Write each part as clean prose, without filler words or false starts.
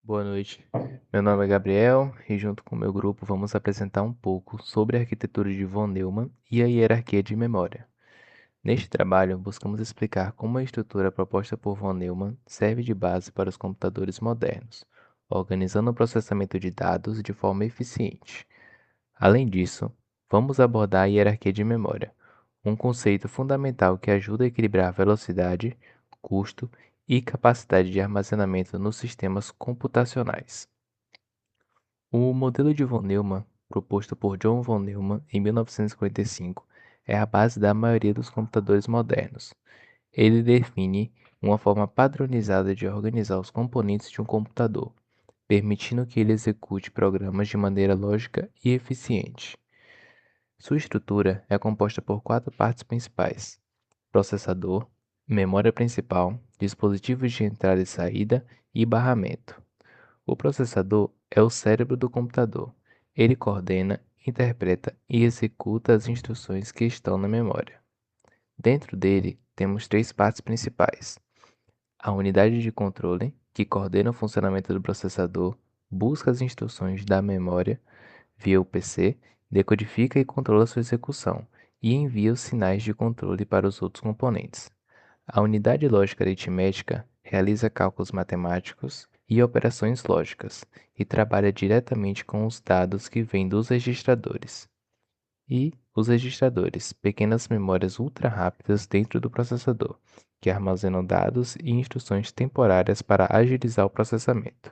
Boa noite. Meu nome é Gabriel e junto com o meu grupo vamos apresentar um pouco sobre a arquitetura de von Neumann e a hierarquia de memória. Neste trabalho, buscamos explicar como a estrutura proposta por von Neumann serve de base para os computadores modernos, organizando o processamento de dados de forma eficiente. Além disso, vamos abordar a hierarquia de memória, um conceito fundamental que ajuda a equilibrar velocidade, custo e capacidade de armazenamento nos sistemas computacionais. O modelo de von Neumann, proposto por John von Neumann em 1955, é a base da maioria dos computadores modernos. Ele define uma forma padronizada de organizar os componentes de um computador, permitindo que ele execute programas de maneira lógica e eficiente. Sua estrutura é composta por quatro partes principais: processador, memória principal, dispositivos de entrada e saída e barramento. O processador é o cérebro do computador. Ele coordena, interpreta e executa as instruções que estão na memória. Dentro dele, temos três partes principais: a unidade de controle, que coordena o funcionamento do processador, busca as instruções da memória via o PC, decodifica e controla sua execução, e envia os sinais de controle para os outros componentes. A unidade lógica aritmética realiza cálculos matemáticos e operações lógicas, e trabalha diretamente com os dados que vêm dos registradores. E os registradores, pequenas memórias ultra-rápidas dentro do processador, que armazenam dados e instruções temporárias para agilizar o processamento.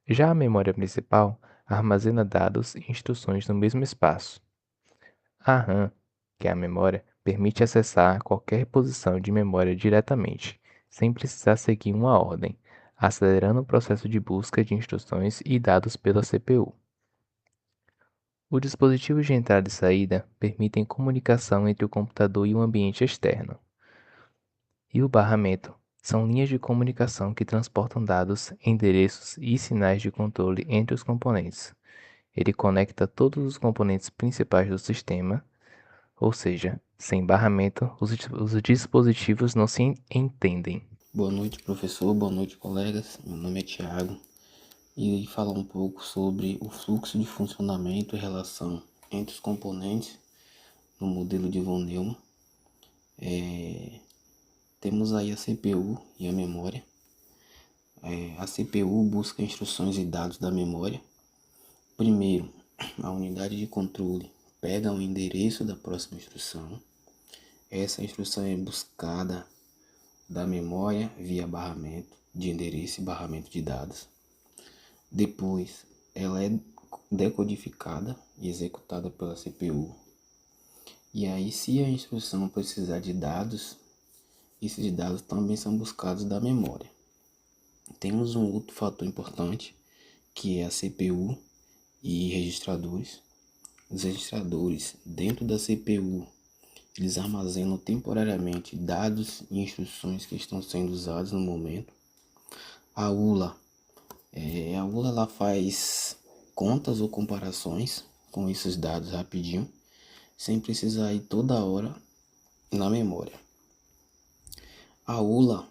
Já a memória principal armazena dados e instruções no mesmo espaço. A RAM, que é a memória, permite acessar qualquer posição de memória diretamente, sem precisar seguir uma ordem, acelerando o processo de busca de instruções e dados pela CPU. Os dispositivos de entrada e saída permitem comunicação entre o computador e o ambiente externo. E o barramento são linhas de comunicação que transportam dados, endereços e sinais de controle entre os componentes. Ele conecta todos os componentes principais do sistema, ou seja, sem barramento, os dispositivos não se entendem. Boa noite, professor. Boa noite, colegas. Meu nome é Tiago e irei falar um pouco sobre o fluxo de funcionamento e relação entre os componentes no modelo de von Neumann. Temos aí a CPU e a memória. A CPU busca instruções e dados da memória. Primeiro, a unidade de controle pega o endereço da próxima instrução. Essa instrução é buscada da memória via barramento de endereço e barramento de dados. Depois, ela é decodificada e executada pela CPU. E aí, se a instrução precisar de dados, esses dados também são buscados da memória. Temos um outro fator importante, que é a CPU e registradores. Os registradores dentro da CPU, eles armazenam temporariamente dados e instruções que estão sendo usados no momento. A ULA ela faz contas ou comparações com esses dados rapidinho, sem precisar ir toda hora na memória. A ULA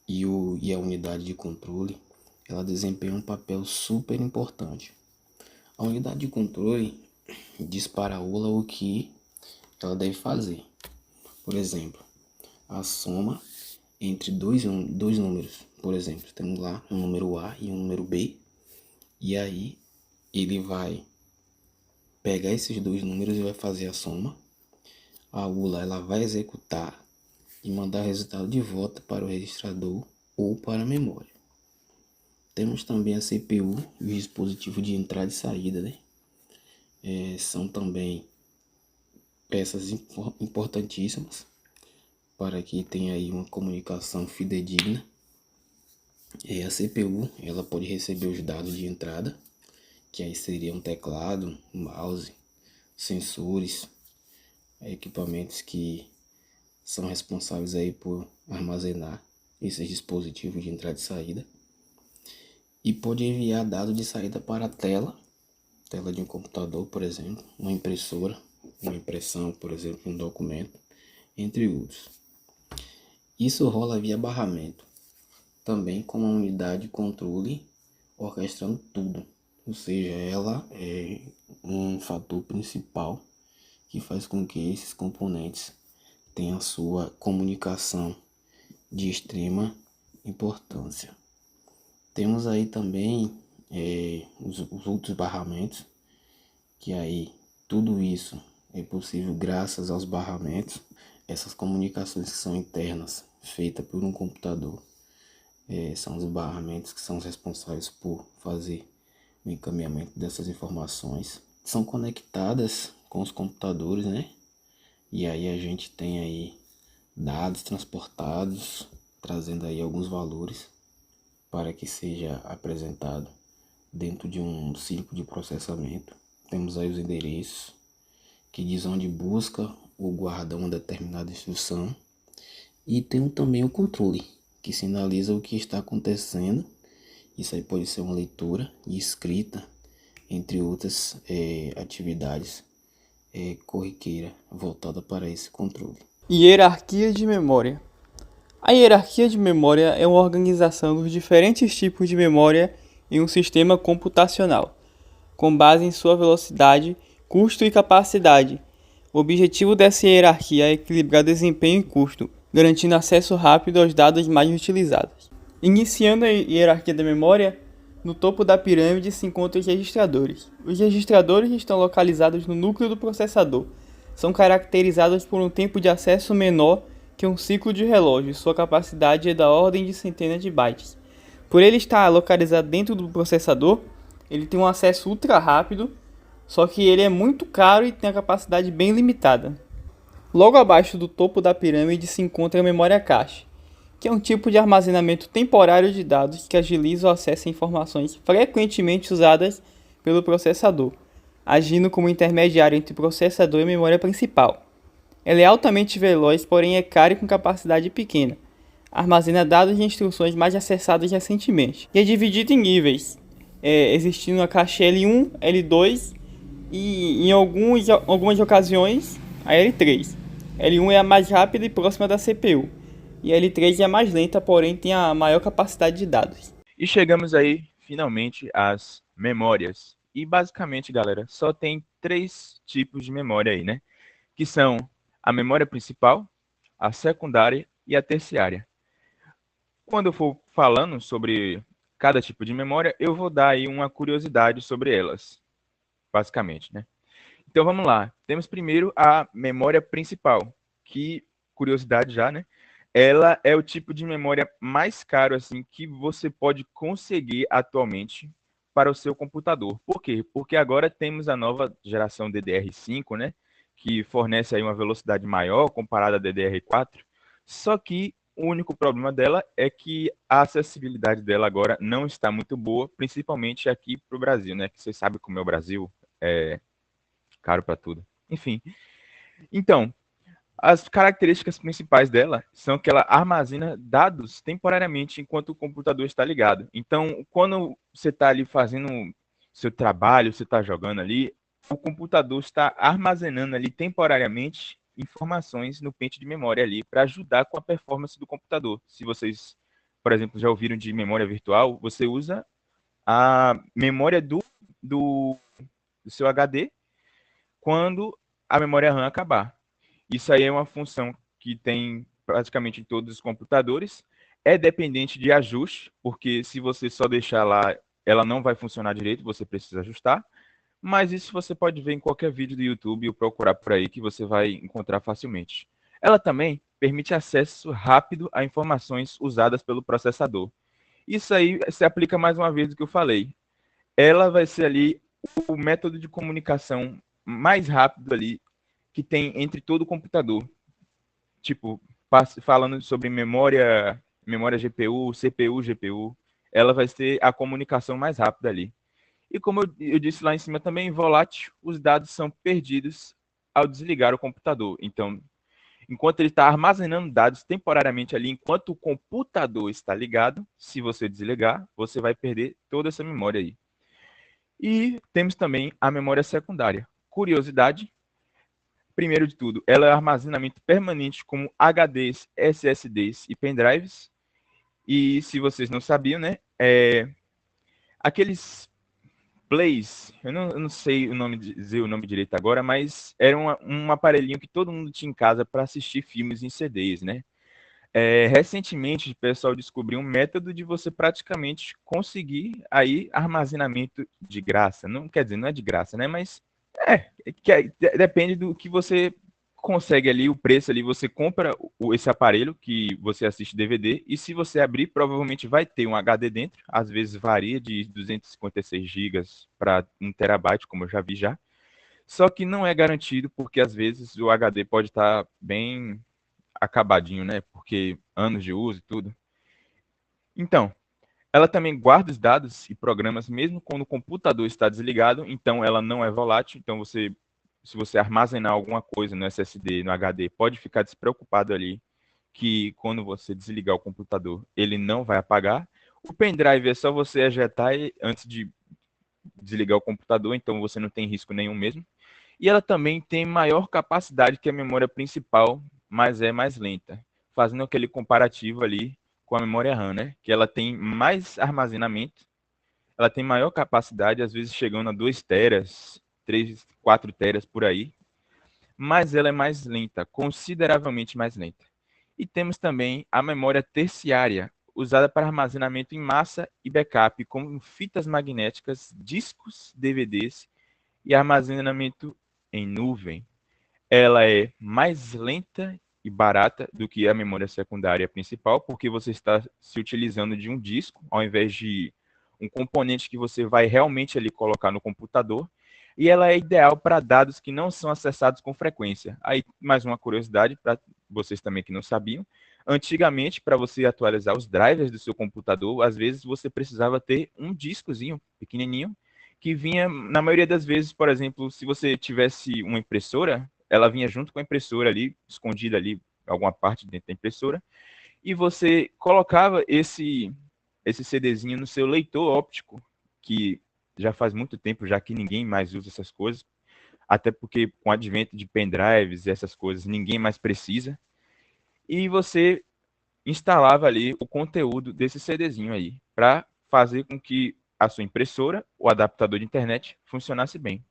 e a unidade de controle, ela desempenha um papel super importante. A unidade de controle diz para a ULA o que ela deve fazer. Por exemplo, a soma entre dois números. Por exemplo, temos lá um número A e um número B. E aí ele vai pegar esses dois números e vai fazer a soma. A ULA ela vai executar e mandar o resultado de volta para o registrador ou para a memória. Temos também a CPU e o dispositivo de entrada e saída, né? São também peças importantíssimas para que tenha aí uma comunicação fidedigna. A CPU ela pode receber os dados de entrada, que aí seria um teclado, um mouse, sensores, equipamentos que são responsáveis aí por armazenar esses dispositivos de entrada e saída, e pode enviar dados de saída para a tela de um computador, por exemplo, uma impressora, uma impressão, por exemplo, um documento, entre outros. Isso rola via barramento, também com uma unidade de controle orquestrando tudo. Ou seja, ela é um fator principal que faz com que esses componentes tenham sua comunicação de extrema importância. Temos aí também os outros barramentos, que aí tudo isso é possível graças aos barramentos, essas comunicações que são internas, feitas por um computador, são os barramentos que são os responsáveis por fazer o encaminhamento dessas informações. São conectadas com os computadores, né? E aí a gente tem aí dados transportados, trazendo aí alguns valores para que seja apresentado dentro de um ciclo de processamento. Temos aí os endereços, que diz onde busca ou guarda uma determinada instrução. E tem também o controle, que sinaliza o que está acontecendo. Isso aí pode ser uma leitura e escrita, entre outras atividades corriqueira voltada para esse controle. Hierarquia de memória. A hierarquia de memória é uma organização dos diferentes tipos de memória em um sistema computacional, com base em sua velocidade, custo e capacidade. O objetivo dessa hierarquia é equilibrar desempenho e custo, garantindo acesso rápido aos dados mais utilizados. Iniciando a hierarquia da memória, no topo da pirâmide se encontram os registradores. Os registradores estão localizados no núcleo do processador. São caracterizados por um tempo de acesso menor que um ciclo de relógio. Sua capacidade é da ordem de centenas de bytes. Por ele estar localizado dentro do processador, ele tem um acesso ultra rápido, só que ele é muito caro e tem a capacidade bem limitada. Logo abaixo do topo da pirâmide se encontra a memória cache, que é um tipo de armazenamento temporário de dados que agiliza o acesso a informações frequentemente usadas pelo processador, agindo como intermediário entre o processador e a memória principal. Ela é altamente veloz, porém é cara e com capacidade pequena. Armazena dados e instruções mais acessadas recentemente. E é dividido em níveis, existindo a cache L1, L2 e em algumas ocasiões a L3. L1 é a mais rápida e próxima da CPU. E a L3 é a mais lenta, porém tem a maior capacidade de dados. E chegamos aí, finalmente, às memórias. E basicamente, galera, só tem 3 tipos de memória aí, né? Que são a memória principal, a secundária e a terciária. Quando eu for falando sobre cada tipo de memória, eu vou dar aí uma curiosidade sobre elas, basicamente, né? Então vamos lá. Temos primeiro a memória principal, que, curiosidade já, né? Ela é o tipo de memória mais caro assim que você pode conseguir atualmente para o seu computador. Por quê? Porque agora temos a nova geração DDR5, né? Que fornece aí uma velocidade maior comparada à DDR4. Só que o único problema dela é que a acessibilidade dela agora não está muito boa, principalmente aqui para o Brasil, né? Que vocês sabem como é o Brasil, é caro para tudo. Enfim, então, as características principais dela são que ela armazena dados temporariamente enquanto o computador está ligado. Então, quando você está ali fazendo seu trabalho, você está jogando ali, o computador está armazenando ali temporariamente informações no pente de memória ali para ajudar com a performance do computador. Se vocês, por exemplo, já ouviram de memória virtual, você usa a memória do, do seu HD quando a memória RAM acabar. Isso aí é uma função que tem praticamente em todos os computadores. É dependente de ajuste, porque se você só deixar lá, ela não vai funcionar direito, você precisa ajustar. Mas isso você pode ver em qualquer vídeo do YouTube ou procurar por aí que você vai encontrar facilmente. Ela também permite acesso rápido a informações usadas pelo processador. Isso aí se aplica mais uma vez do que eu falei. Ela vai ser ali o método de comunicação mais rápido ali que tem entre todo o computador. Tipo, falando sobre memória GPU, CPU, GPU, ela vai ser a comunicação mais rápida ali. E como eu disse lá em cima também, volátil, os dados são perdidos ao desligar o computador. Então, enquanto ele está armazenando dados temporariamente ali, enquanto o computador está ligado, se você desligar, você vai perder toda essa memória aí. E temos também a memória secundária. Curiosidade, primeiro de tudo, ela é armazenamento permanente como HDs, SSDs e pendrives. E se vocês não sabiam, né, aqueles plays, eu não sei o nome, dizer o nome direito agora, mas era um aparelhinho que todo mundo tinha em casa para assistir filmes em CDs, né? Recentemente, o pessoal descobriu um método de você praticamente conseguir aí armazenamento de graça. Não quer dizer, não é de graça, né? Mas depende do que você consegue ali, o preço ali. Você compra esse aparelho que você assiste DVD e se você abrir, provavelmente vai ter um HD dentro. Às vezes varia de 256 gigas para 1 terabyte, como eu já vi já. Só que não é garantido porque às vezes o HD pode estar bem acabadinho, né? Porque anos de uso e tudo. Então, ela também guarda os dados e programas mesmo quando o computador está desligado, então ela não é volátil, então se você armazenar alguma coisa no SSD, no HD, pode ficar despreocupado ali que quando você desligar o computador, ele não vai apagar. O pendrive é só você ejetar antes de desligar o computador, então você não tem risco nenhum mesmo. E ela também tem maior capacidade que a memória principal, mas é mais lenta, fazendo aquele comparativo ali com a memória RAM, né? Que ela tem mais armazenamento, ela tem maior capacidade, às vezes chegando a 2 teras, 3, 4 teras por aí, mas ela é mais lenta, consideravelmente mais lenta. E temos também a memória terciária, usada para armazenamento em massa e backup, como fitas magnéticas, discos, DVDs e armazenamento em nuvem. Ela é mais lenta e barata do que a memória secundária principal, porque você está se utilizando de um disco, ao invés de um componente que você vai realmente ali colocar no computador, e ela é ideal para dados que não são acessados com frequência. Aí, mais uma curiosidade para vocês também que não sabiam, antigamente, para você atualizar os drivers do seu computador, às vezes você precisava ter um discozinho pequenininho, que vinha, na maioria das vezes, por exemplo, se você tivesse uma impressora, ela vinha junto com a impressora ali, escondida ali, alguma parte dentro da impressora, e você colocava esse CDzinho no seu leitor óptico, que já faz muito tempo já que ninguém mais usa essas coisas, até porque com o advento de pendrives e essas coisas, ninguém mais precisa, e você instalava ali o conteúdo desse CDzinho aí, para fazer com que a sua impressora, o adaptador de internet, funcionasse bem.